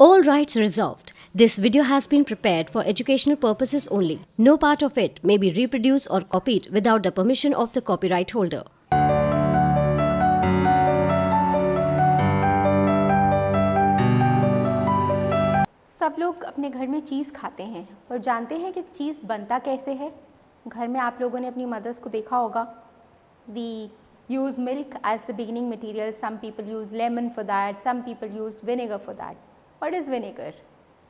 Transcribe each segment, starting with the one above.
All rights reserved. This video has been prepared for educational purposes only. No part of it may be reproduced or copied without the permission of the copyright holder. सब लोग अपने घर में चीज़ खाते हैं, पर जानते हैं कि चीज़ बनता कैसे है? घर में आप लोगों ने अपनी मदर्स को देखा होगा. We use milk as the beginning material. Some people use lemon for that. Some people use vinegar for that. What is vinegar?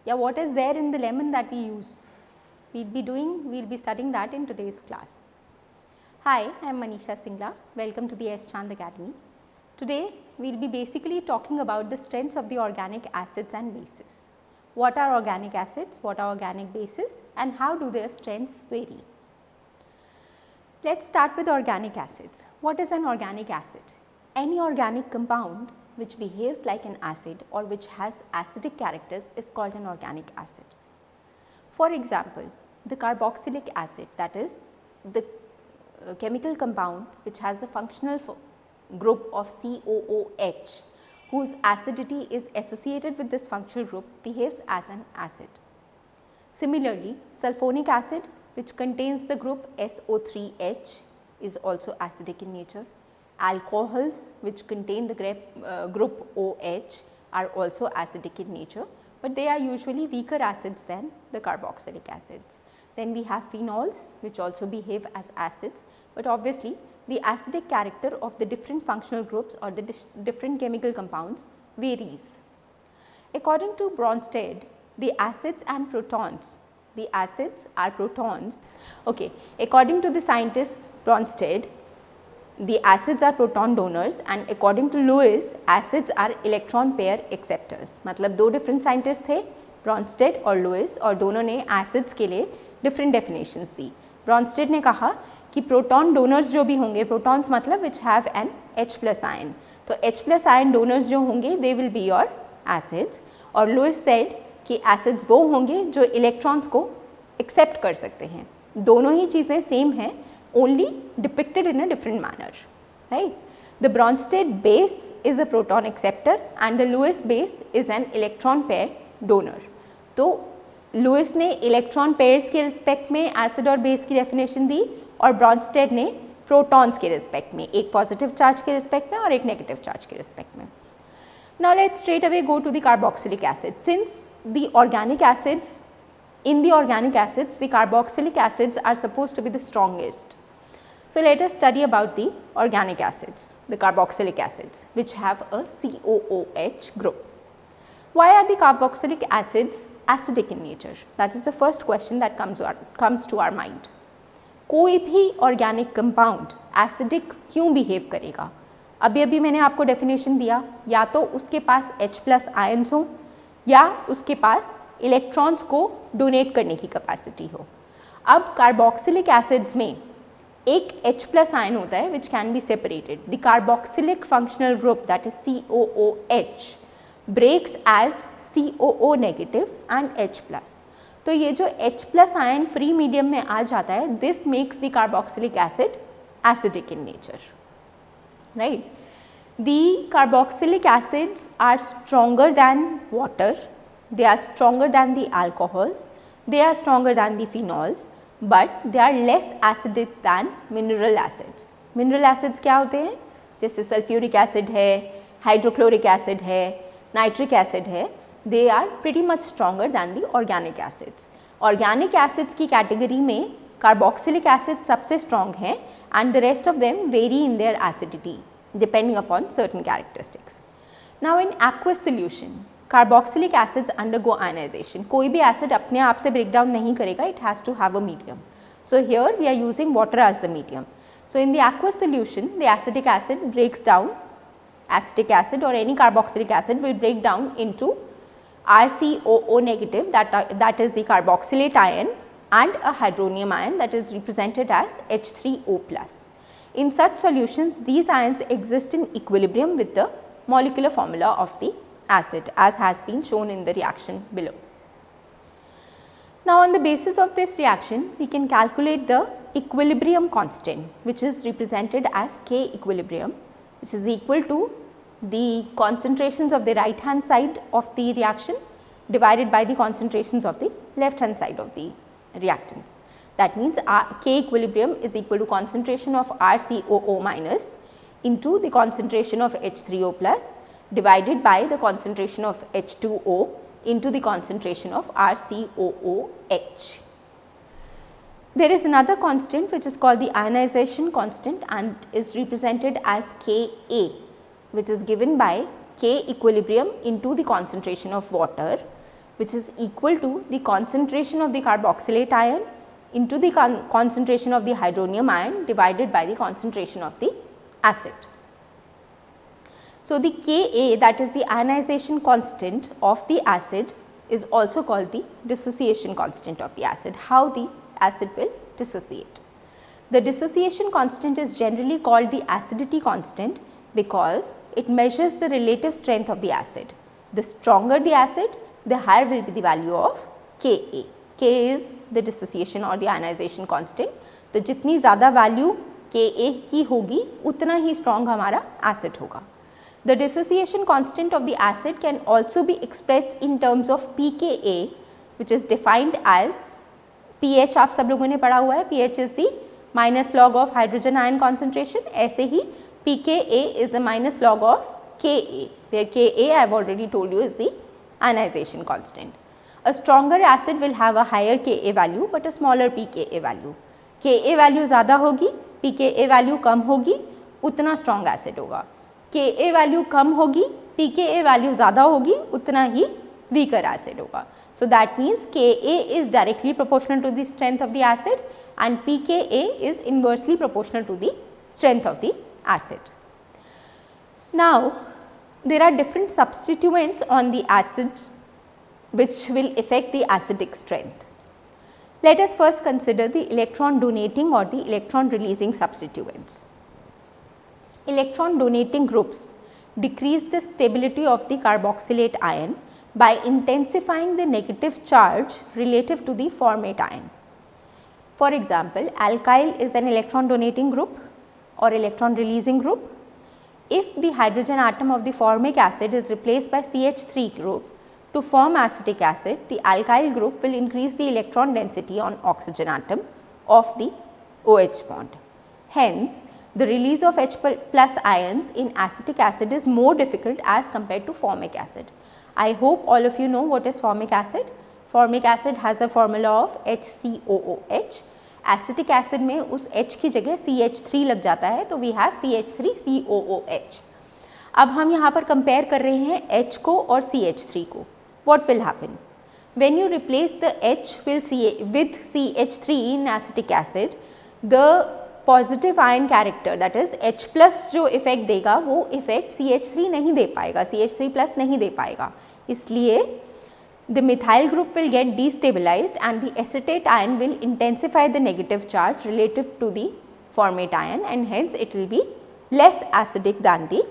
Yeah, what is there in the lemon that we use? We'll be studying that in today's class. Hi, I am Manisha Singla. Welcome to the S. Chand Academy. Today, we'll be basically talking about the strengths of the organic acids and bases. What are organic acids, what are organic bases, and how do their strengths vary? Let's start with organic acids. What is an organic acid? Any organic compound which behaves like an acid or which has acidic characters is called an organic acid. For example, the carboxylic acid, that is the chemical compound which has the functional group of COOH, whose acidity is associated with this functional group, behaves as an acid. Similarly, sulfonic acid, which contains the group SO3H, is also acidic in nature. Alcohols, which contain the group OH, are also acidic in nature, but they are usually weaker acids than the carboxylic acids. Then we have phenols, which also behave as acids, but obviously the acidic character of the different functional groups or the different chemical compounds varies. According to Bronsted, the acids and protons, the acids are protons. Okay, according to the scientist Bronsted, the acids are proton donors, and according to Lewis, acids are electron pair acceptors. मतलब दो different scientists थे, Bronsted और Lewis, और दोनों ने acids के लिए different definitions दी. Bronsted ने कहा कि proton donors जो भी होंगे, protons मतलब which have an H plus ion, तो H plus ion donors जो होंगे they will be your acids, और Lewis said कि acids वो होंगे जो electrons को accept कर सकते हैं. दोनों ही चीज़ें same हैं, only depicted in a different manner, right? The Bronsted base is a proton acceptor and the Lewis base is an electron pair donor. तो Lewis ने electron pairs के respect में acid और base की definition दी, और Bronsted ने protons के respect में, एक positive charge के respect में और एक negative charge के respect में. Now let's straight away go to the carboxylic acid. Since the organic acids, in the organic acids, the carboxylic acids are supposed to be the strongest. So let us study about the organic acids, the carboxylic acids, which have a COOH group. Why are the carboxylic acids acidic in nature? That is the first question that comes to our mind. कोई भी organic compound acidic क्यों behave करेगा? अभी मैंने आपको definition दिया, या तो उसके पास H plus ions हो या उसके पास electrons को donate करने की capacity हो. अब carboxylic acids में एक H plus ion होता है which can be separated. The carboxylic functional group, that is COOH, breaks as COO negative and H plus. तो ये जो H plus ion free medium में आ जाता है, this makes the carboxylic acid acidic in nature, right? The carboxylic acids are stronger than water, they are stronger than the alcohols, they are stronger than the phenols, but they are less acidic than mineral acids. Mineral acids क्या होते हैं? जैसे sulfuric acid है, hydrochloric acid है, nitric acid है, they are pretty much stronger than the organic acids. Organic acids की category में carboxylic acids सबसे strong हैं, and the rest of them vary in their acidity depending upon certain characteristics. Now in aqueous solution, carboxylic acids undergo ionization. कोई भी acid अपने आप से break down नहीं करेगा, it has to have a medium. So here we are using water as the medium. So in the aqueous solution, the acetic acid breaks down, acetic acid or any carboxylic acid will break down into RCOO negative, that is the carboxylate ion, and a hydronium ion that is represented as H3O plus. In such solutions, these ions exist in equilibrium with the molecular formula of the acid, as has been shown in the reaction below. Now on the basis of this reaction, we can calculate the equilibrium constant, which is represented as K equilibrium, which is equal to the concentrations of the right hand side of the reaction divided by the concentrations of the left hand side of the reactants. That means K equilibrium is equal to concentration of RCOO minus into the concentration of H3O plus divided by the concentration of H2O into the concentration of RCOOH. There is another constant which is called the ionization constant and is represented as Ka, which is given by K equilibrium into the concentration of water, which is equal to the concentration of the carboxylate ion into the concentration of the hydronium ion divided by the concentration of the acid. So, the Ka, that is the ionization constant of the acid, is also called the dissociation constant of the acid, how the acid will dissociate. The dissociation constant is generally called the acidity constant because it measures the relative strength of the acid. The stronger the acid, the higher will be the value of Ka. K is the dissociation or the ionization constant. तो जितनी ज़्यादा value Ka की होगी उतना ही strong हमारा acid होगा. The dissociation constant of the acid can also be expressed in terms of pKa, which is defined as pH. आप सब लोगों ने पढ़ा हुआ है, pH is the minus log of hydrogen ion concentration. ऐसे ही pKa is the minus log of Ka, where Ka I have already told you is the ionization constant. A stronger acid will have a higher Ka value but a smaller pKa value. Ka value ज़्यादा होगी, pKa value कम होगी, उतना strong acid होगा. Ka value कम होगी, pKa value ज़्यादा होगी, उतना ही weaker acid होगा. So that means Ka is directly proportional to the strength of the acid and pKa is inversely proportional to the strength of the acid. Now, there are different substituents on the acid which will affect the acidic strength. Let us first consider the electron donating or the electron releasing substituents. Electron donating groups decrease the stability of the carboxylate ion by intensifying the negative charge relative to the formate ion. For example, alkyl is an electron donating group or electron releasing group. If the hydrogen atom of the formic acid is replaced by CH3 group to form acetic acid, the alkyl group will increase the electron density on oxygen atom of the OH bond. Hence, the release of H plus ions in acetic acid is more difficult as compared to formic acid. I hope all of you know what is formic acid. Formic acid has a formula of HCOOH. Acetic acid में उस H की जगह CH3 लग जाता है तो we have CH3COOH. अब हम यहाँ पर कंपेयर कर रहे हैं H को और CH3 को. What will happen? When you replace the H with CH3 in acetic acid, the positive ion character that is H plus जो इफेक्ट देगा वो इफेक्ट CH3 नहीं दे पाएगा, CH3 plus नहीं दे पाएगा. इसलिए the methyl group will get destabilized and the acetate ion will intensify the negative charge relative to the formate ion and hence it will be less acidic than the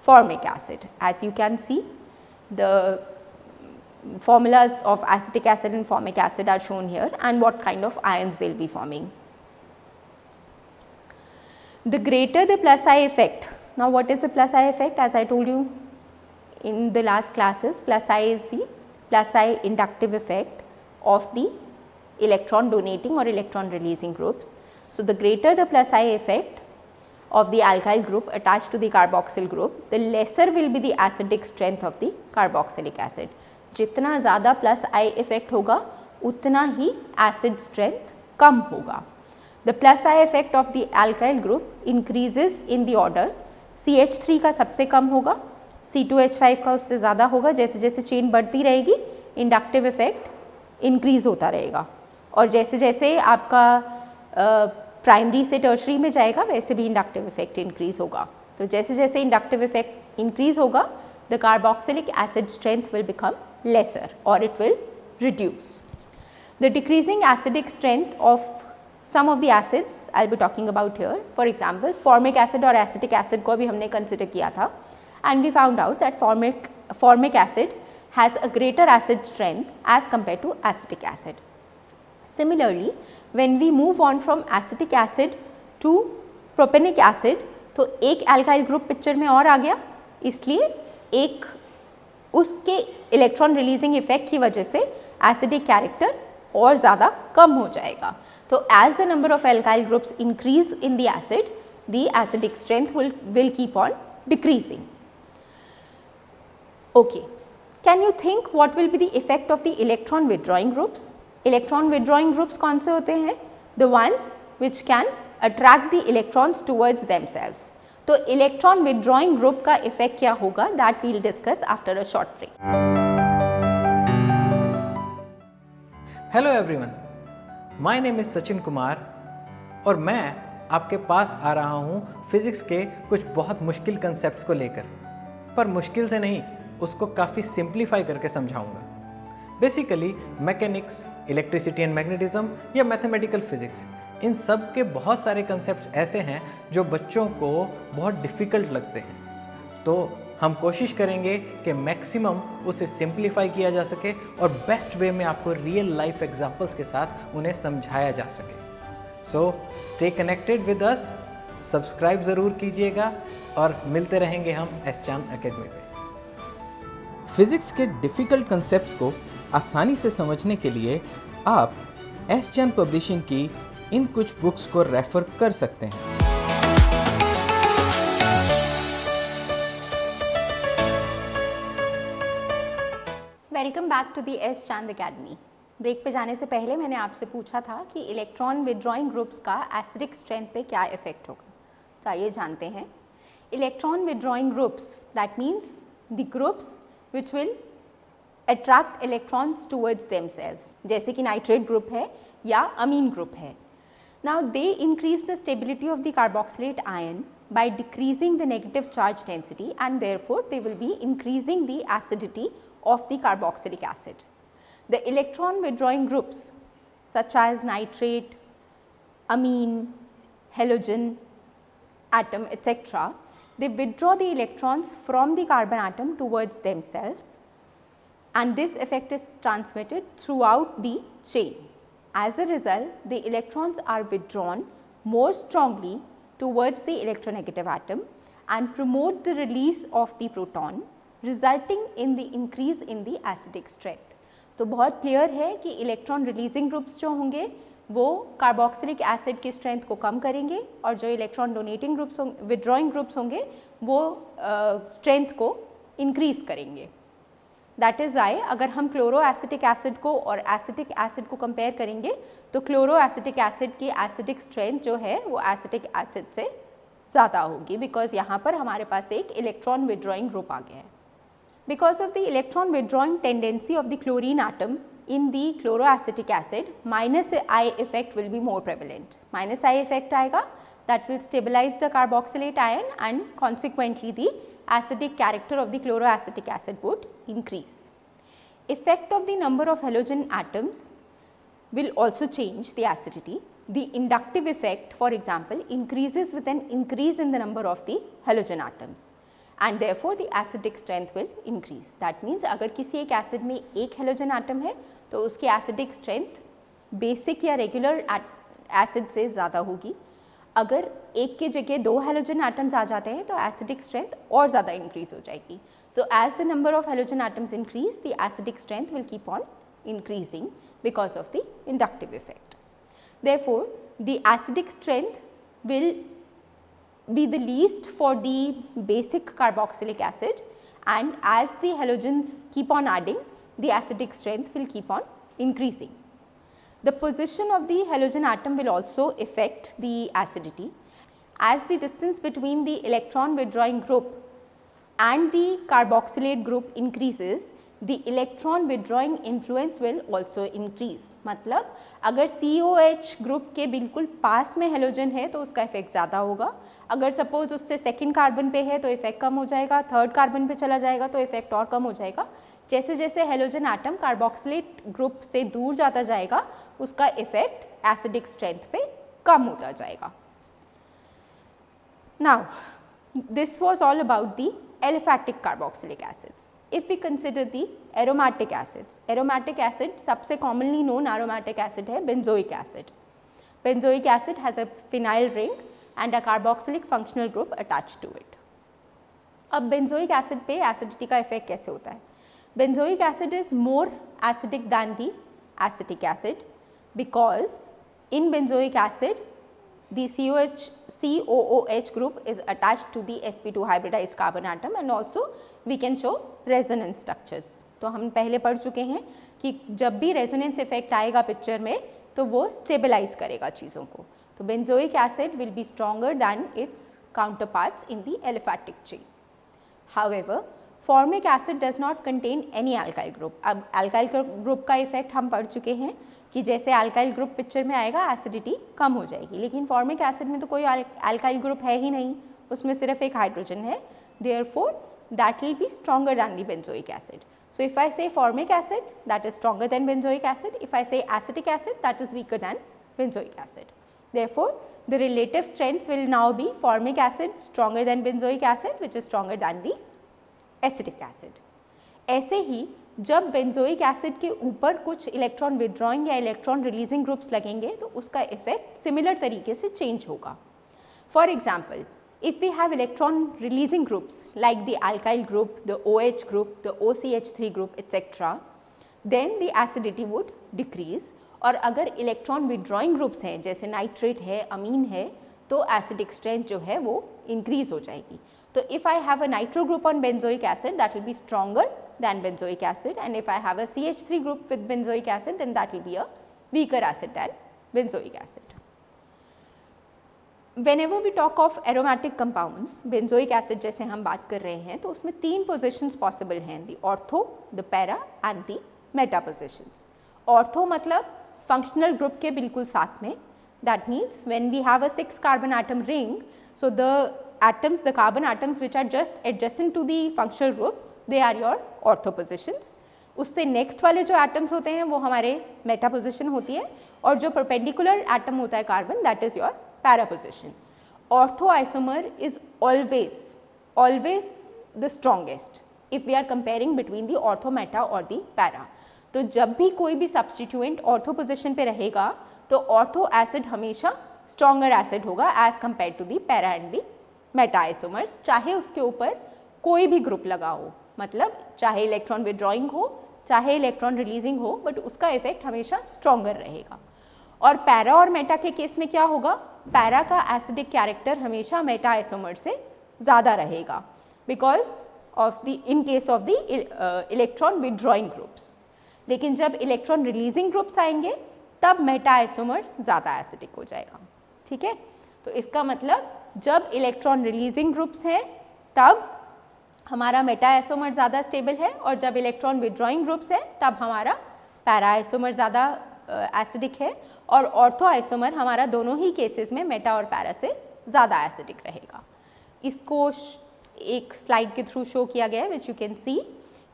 formic acid. As you can see, the formulas of acetic acid and formic acid are shown here and what kind of ions they will be forming. The greater the plus I effect. Now, what is the plus I effect? As I told you in the last classes, plus I is the plus I inductive effect of the electron donating or electron releasing groups. So, the greater the plus I effect of the alkyl group attached to the carboxyl group, the lesser will be the acidic strength of the carboxylic acid. जितना ज़्यादा plus I effect होगा उतना ही acid strength कम होगा. The plus I effect of the alkyl group increases in the order. CH3 का सबसे कम होगा, C2H5 का उससे ज़्यादा होगा. जैसे जैसे चेन बढ़ती रहेगी इंडक्टिव इफेक्ट इंक्रीज़ होता रहेगा और जैसे जैसे आपका प्राइमरी से टर्शरी में जाएगा वैसे भी इंडक्टिव इफेक्ट इंक्रीज़ होगा. तो जैसे जैसे इंडक्टिव इफेक्ट इंक्रीज़ होगा the carboxylic acid strength will become lesser or it will reduce. The decreasing acidic strength of some of the acids I will be talking about here. For example, formic acid or acetic acid को भी हमने consider किया था and we found out that formic acid has a greater acid strength as compared to acetic acid. Similarly, when we move on from acetic acid to propanic acid, तो एक alkyl group picture में और आ गया, इसलिए एक उसके electron releasing effect की वजह से एसिडिक कैरेक्टर और ज़्यादा कम हो जाएगा। तो as the number of alkyl groups increase in the acid, the acidic strength will keep on decreasing. Okay, can you think what will be the effect of the electron withdrawing groups? Electron withdrawing groups कौन से होते हैं? The ones which can attract the electrons towards themselves. तो electron withdrawing group का effect क्या होगा, that we'll discuss after a short break. Hello everyone, my name is Sachin Kumar और मैं आपके पास आ रहा हूँ फिज़िक्स के कुछ बहुत मुश्किल कंसेप्ट्स को लेकर, पर मुश्किल से नहीं, उसको काफ़ी सिंप्लीफाई करके समझाऊँगा। Basically mechanics, electricity and magnetism या मैथमेटिकल फिज़िक्स, इन सब के बहुत सारे कंसेप्ट्स ऐसे हैं जो बच्चों को बहुत डिफ़िकल्ट लगते हैं। तो हम कोशिश करेंगे कि मैक्सिमम उसे सिंप्लीफाई किया जा सके और बेस्ट वे में आपको रियल लाइफ एग्जांपल्स के साथ उन्हें समझाया जा सके। So stay connected with us, subscribe ज़रूर कीजिएगा और मिलते रहेंगे हम एस चांद एकेडमी पे। फिज़िक्स के डिफ़िकल्ट कंसेप्ट्स को आसानी से समझने के लिए आप एस चांद पब्लिशिंग की इन कुछ बुक्स को रेफ़र कर सकते हैं। Welcome back to the S Chand Academy. Break पे जाने से पहले मैंने आपसे पूछा था कि इलेक्ट्रॉन विड्रॉइंग ग्रुप्स का एसिडिक स्ट्रेंथ पे क्या इफेक्ट होगा, तो आइए जानते हैं। Electron withdrawing groups, that means the groups which will attract electrons towards themselves, जैसे कि नाइट्रेट ग्रुप है या अमीन ग्रुप है। Now they increase the stability of the carboxylate ion by decreasing the negative charge density, and therefore they will be increasing the acidity of the carboxylic acid. The electron withdrawing groups such as nitrate, amine, halogen atom, etc., they withdraw the electrons from the carbon atom towards themselves, and this effect is transmitted throughout the chain. As a result, the electrons are withdrawn more strongly towards the electronegative atom and promote the release of the proton, resulting in the increase in the acidic strength. तो बहुत clear है कि electron releasing groups जो होंगे वो carboxylic acid की strength को कम करेंगे और जो electron donating groups withdrawing groups होंगे वो स्ट्रेंथ को इंक्रीज करेंगे। दैट इज़ वाई अगर हम क्लोरो एसिटिक एसिड को और एसिटिक एसिड को कंपेयर करेंगे तो क्लोरो एसिटिक एसिड की एसिडिक स्ट्रेंथ जो है वो एसिटिक एसिड से ज़्यादा होगी, बिकॉज यहाँ पर हमारे पास एक इलेक्ट्रॉन विड्रॉइंग ग्रुप आ गया है। Because of the electron withdrawing tendency of the chlorine atom in the chloro acetic acid, minus I effect will be more prevalent. Minus I effect आएगा, that will stabilise the carboxylate ion and consequently the acidic character of the chloroacetic acid would increase. Effect of the number of halogen atoms will also change the acidity. The inductive effect, for example, increases with an increase in the number of the halogen atoms, and therefore the acidic strength will increase. That means अगर किसी एक acid में एक halogen atom है तो उसकी acidic strength basic या regular acid से ज़्यादा होगी। अगर एक के जगह दो हेलोजन एटम्स आ जाते हैं तो एसिडिक स्ट्रेंथ और ज़्यादा इंक्रीज हो जाएगी। So as the number of halogen atoms increase, the acidic strength will keep on increasing because of the inductive effect. Therefore the acidic strength will be the least for the basic carboxylic acid, and as the halogens keep on adding, the acidic strength will keep on increasing. The position of the halogen atom will also affect the acidity. As the distance between the electron withdrawing group and the carboxylate group increases, the electron withdrawing influence will also increase. मतलब अगर COH group के बिल्कुल पास में halogen है तो उसका effect ज़्यादा होगा। अगर सपोज उससे सेकेंड कार्बन पे है तो इफेक्ट कम हो जाएगा, थर्ड कार्बन पे चला जाएगा तो इफेक्ट और कम हो जाएगा। जैसे जैसे हेलोजन एटम कार्बोक्सिलेट ग्रुप से दूर जाता जाएगा उसका इफेक्ट एसिडिक स्ट्रेंथ पे कम होता जाएगा। Now this was all about the aliphatic carboxylic acids. If we consider the aromatic acid सबसे commonly known aromatic acid है benzoic acid. Benzoic acid has a phenyl ring and a carboxylic functional group attached to it. अब benzoic acid पे acidity का effect कैसे होता है? Benzoic acid is more acidic than the acetic acid because in benzoic acid the COOH group is attached to the sp2 hybridized carbon atom and also we can show resonance structures. तो हम पहले पढ़ चुके हैं कि जब भी resonance effect आएगा पिक्चर में तो वो स्टेबलाइज करेगा चीज़ों को. तो benzoic acid will be stronger than its counterparts in the aliphatic chain. However formic acid does not contain any alkyl group. अब अल्काइल ग्रुप का इफेक्ट हम पढ़ चुके हैं कि जैसे अल्काइल ग्रुप पिक्चर में आएगा एसिडिटी कम हो जाएगी, लेकिन फॉर्मिक एसिड में तो कोई अल्काइल ग्रुप है ही नहीं, उसमें सिर्फ एक हाइड्रोजन है. Therefore that will be stronger than the benzoic acid. So if I say formic acid, that is stronger than benzoic acid. If I say acetic acid, that is weaker than benzoic acid. Therefore, the relative strengths will now be formic acid stronger than benzoic acid, which is stronger than the acetic acid. ऐसे ही जब benzoic acid के ऊपर कुछ electron withdrawing या electron releasing groups लगेंगे तो उसका effect similar तरीके से चेंज होगा. For example, if we have electron releasing groups like the alkyl group, the OH group, the OCH3 group etc., then the acidity would decrease. और अगर electron withdrawing groups हैं जैसे नाइट्रेट है, अमीन है, तो एसिडिक स्ट्रेंथ जो है वो इंक्रीज हो जाएगी. तो if I have a nitro group on benzoic acid that will be stronger than benzoic acid, and if I have a CH3 group with benzoic acid then that will be a weaker acid than benzoic acid. Whenever we talk of aromatic compounds, benzoic acid जैसे हम बात कर रहे हैं तो उसमें 3 positions possible हैं, the ortho, the para and the meta positions. Ortho मतलब functional group के बिल्कुल साथ में, that means when we have a 6 carbon atom ring, so the atoms, the carbon atoms which are just adjacent to the functional group, they are your ortho positions. उससे next वाले जो atoms होते हैं वो हमारे मेटा पोजिशन होती है, और जो परपेंडिकुलर एटम होता है carbon that is your para position. Ortho isomer is always the strongest if we are comparing between the ortho, meta or the para. तो जब भी कोई भी substituent ortho position पे रहेगा तो ortho acid हमेशा stronger acid होगा as compared to the para and the meta isomers, चाहे उसके ऊपर कोई भी ग्रुप लगा हो, मतलब चाहे इलेक्ट्रॉन विड्रॉइंग हो चाहे इलेक्ट्रॉन रिलीजिंग हो, बट उसका इफेक्ट हमेशा स्ट्रॉन्गर रहेगा. और पैरा और मेटा के केस में क्या होगा, पैरा का एसिडिक कैरेक्टर हमेशा मेटा आइसोमर से ज़्यादा रहेगा because of the in case of the electron withdrawing groups. लेकिन जब इलेक्ट्रॉन रिलीजिंग ग्रुप्स आएंगे तब मेटा आइसोमर ज़्यादा एसिडिक हो जाएगा. ठीक है, तो इसका मतलब जब इलेक्ट्रॉन रिलीजिंग ग्रुप्स हैं तब हमारा मेटा आइसोमर ज़्यादा स्टेबल है, और जब इलेक्ट्रॉन विड्रॉइंग ग्रुप्स हैं तब हमारा पैरा आइसोमर ज़्यादा एसिडिक है, और ऑर्थो आइसोमर हमारा दोनों ही केसेस में मेटा और पैरा से ज़्यादा एसिडिक रहेगा. इसको एक स्लाइड के थ्रू शो किया गया है which you can see.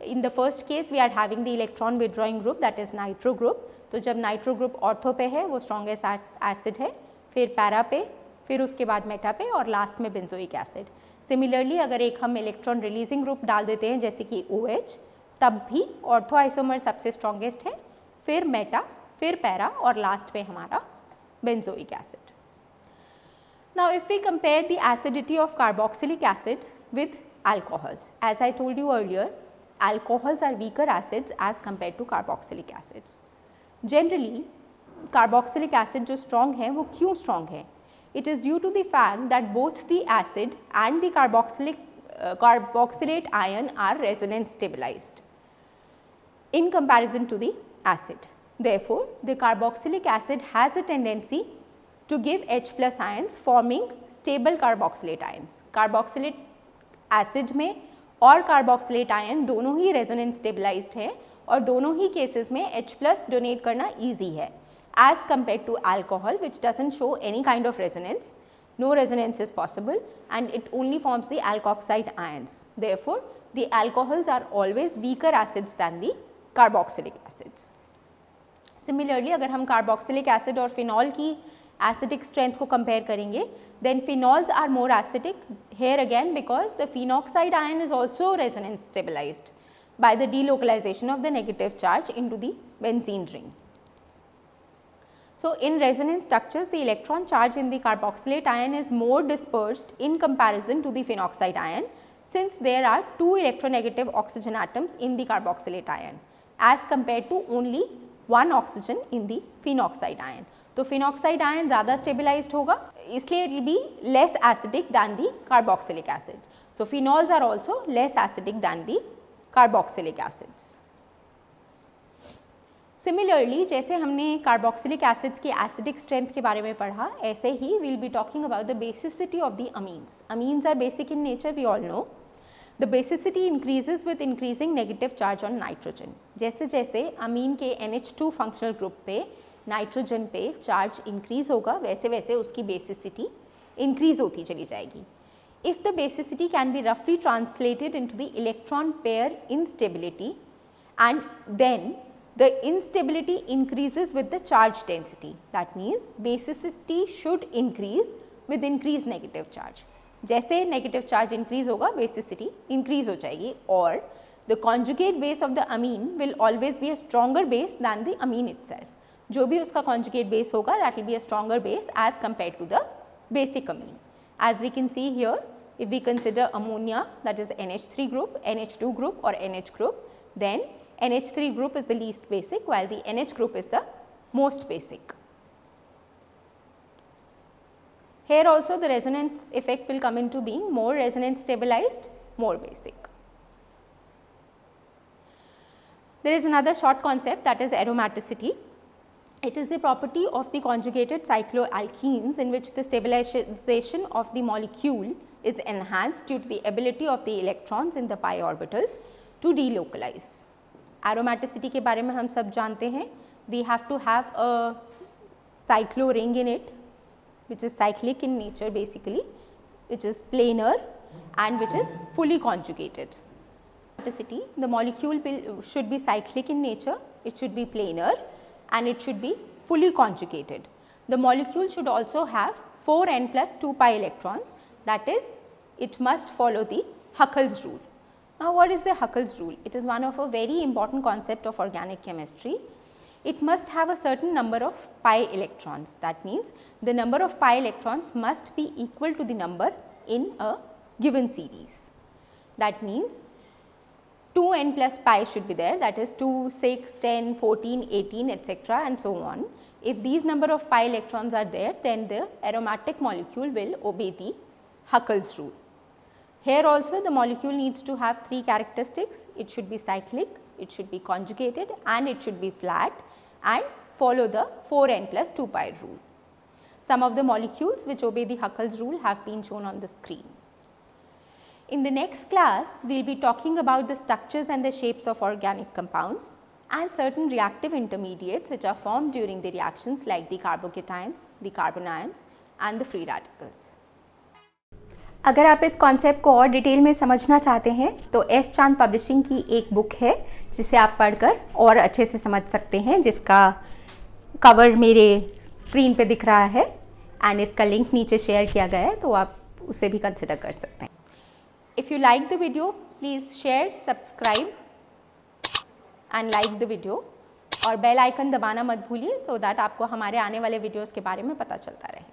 In the first case we are having the electron withdrawing group that is nitro group. तो जब नाइट्रो ग्रुप ऑर्थो पे है वो स्ट्रॉन्गेस्ट एसिड है, फिर पैरा पे, फिर उसके बाद मेटा पे, और लास्ट में बेंजोइक एसिड. सिमिलरली अगर एक हम इलेक्ट्रॉन रिलीजिंग ग्रुप डाल देते हैं जैसे कि OH, तब भी ऑर्थो आइसोमर सबसे स्ट्रॉन्गेस्ट है, फिर मेटा, फिर पैरा, और लास्ट में हमारा benzoic acid. Now if we compare the acidity of carboxylic acid with alcohols, as I told you earlier, alcohols are weaker acids as compared to carboxylic acids. Generally carboxylic acid जो strong है वो क्यों strong है? It is due to the fact that both the acid and the carboxylate ion are resonance stabilized in comparison to the acid. Therefore, the carboxylic acid has a tendency to give H plus ions forming stable carboxylate ions. Carboxylate acid में और carboxylate ion दोनों ही resonance stabilized हैं और दोनों ही cases में H plus donate करना easy है as compared to alcohol which doesn't show any kind of resonance. No resonance is possible and it only forms the alkoxide ions. Therefore, the alcohols are always weaker acids than the carboxylic acids. Similarly, अगर हम carboxylic acid और phenol की acidic strength को compare करेंगे, then phenols are more acidic here again because the phenoxide ion is also resonance stabilized by the delocalization of the negative charge into the benzene ring. So, in resonance structures, the electron charge in the carboxylate ion is more dispersed in comparison to the phenoxide ion. since there are 2 electronegative oxygen atoms in the carboxylate ion as compared to only 1 oxygen in the phenoxide ion. तो phenoxide ion ज़्यादा stabilized होगा, इसलिए it will be less acidic than the carboxylic acid. So phenols are also less acidic than the carboxylic acids. Similarly, जैसे हमने carboxylic acids की acidic strength के बारे में पढ़ा, ऐसे ही we will be talking about the basicity of the amines. Amines are basic in nature, we all know. The basicity increases with increasing negative charge on nitrogen. जैसे जैसे अमीन के NH2 functional group पे nitrogen पे charge increase होगा, वैसे वैसे उसकी basicity increase होती चली जाएगी. If the basicity can be roughly translated into the electron pair instability, and then the instability increases with the charge density. That means basicity should increase with increased negative charge. जैसे negative charge increase होगा, basicity increase हो जाएगी, और the conjugate base of the amine will always be a stronger base than the amine itself. जो भी उसका conjugate base होगा, that will be a stronger base as compared to the basic amine. As we can see here, if we consider ammonia, that is NH3 group, NH2 group or NH group, then NH3 group is the least basic while the NH group is the most basic. Here also the resonance effect will come into being, more resonance stabilized, more basic. There is another short concept, that is aromaticity. It is a property of the conjugated cycloalkenes in which the stabilization of the molecule is enhanced due to the ability of the electrons in the pi orbitals to delocalize. Aromaticity के बारे में हम सब जानते हैं. We have to have a cyclo ring in it, which is cyclic in nature basically, which is planar and which is fully conjugated. Aromaticity, the molecule should be cyclic in nature, it should be planar and it should be fully conjugated. The molecule should also have 4n plus 2 pi electrons, that is, it must follow the Huckel's rule. Now, what is the Huckel's rule? It is one of a very important concept of organic chemistry. It must have a certain number of pi electrons. That means the number of pi electrons must be equal to the number in a given series. That means 2n plus pi should be there, that is 2, 6, 10, 14, 18, etc. and so on. If these number of pi electrons are there, then the aromatic molecule will obey the Huckel's rule. Here also the molecule needs to have 3 characteristics. It should be cyclic, it should be conjugated and it should be flat and follow the 4n plus 2 pi rule. Some of the molecules which obey the Huckel's rule have been shown on the screen. In the next class, we will be talking about the structures and the shapes of organic compounds and certain reactive intermediates which are formed during the reactions like the carbocations, the carbanions and the free radicals. अगर आप इस concept को और detail में समझना चाहते हैं तो एस चांद पब्लिशिंग की एक बुक है जिसे आप पढ़कर और अच्छे से समझ सकते हैं, जिसका कवर मेरे स्क्रीन पे दिख रहा है एंड इसका लिंक नीचे शेयर किया गया है, तो आप उसे भी कंसिडर कर सकते हैं. If you like the video, please share, subscribe and like the video और बेल आइकन दबाना मत भूलिए so that आपको हमारे आने वाले वीडियोस के बारे में पता चलता रहे.